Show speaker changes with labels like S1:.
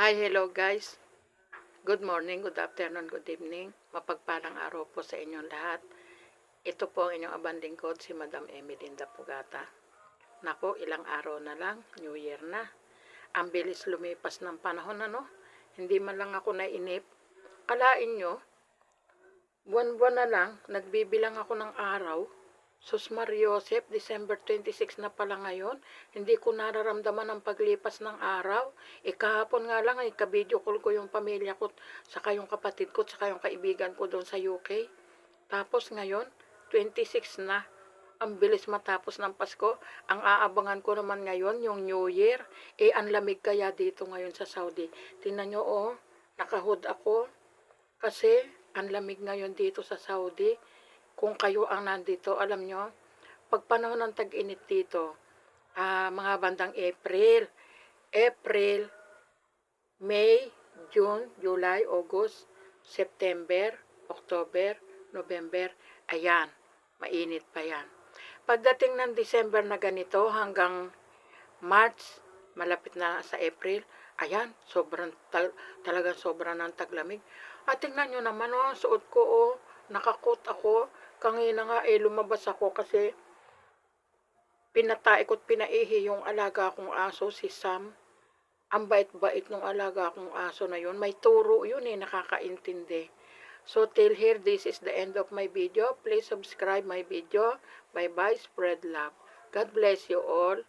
S1: Hi, hello guys. Good morning, good afternoon, good evening. Mapagpalang araw po sa inyong lahat. Ito po ang inyong abanding code, si Madam Emelinda Pugata. Nako, ilang araw na lang, New Year na. Ang bilis lumipas ng panahon, ano? Hindi man lang ako nainip. Kalain nyo, buwan-buwan na lang, nagbibilang ako ng araw. Sus Mariosep, December 26 na pala ngayon. Hindi ko nararamdaman ang paglipas ng araw. Kahapon nga lang ay ka-video call ko yung pamilya ko, saka yung kapatid ko, saka yung kaibigan ko doon sa UK. Tapos ngayon, 26 na. Ang bilis matapos ng Pasko. Ang aabangan ko naman ngayon, yung New Year. Ang lamig kaya dito ngayon sa Saudi. Tingnan nyo, oh, nakahood ako. Kasi, ang lamig ngayon dito sa Saudi. Kung kayo ang nandito, alam nyo, pag panahon ng tag-init dito, mga bandang April, May, June, July, August, September, October, November, ayan, mainit pa yan. Pagdating ng December na ganito hanggang March, malapit na sa April, ayan, talagang sobrang ng taglamig. At tingnan nyo naman, oh, suot ko, oh, nakakot ako. Kanina nga lumabas ako kasi pinatay ko't pinaihi yung alaga kong aso, si Sam. Ang bait-bait ng alaga kong aso na yun. May turo yun nakakaintindi. So till here, this is the end of my video. Please subscribe my video. Bye-bye, spread love. God bless you all.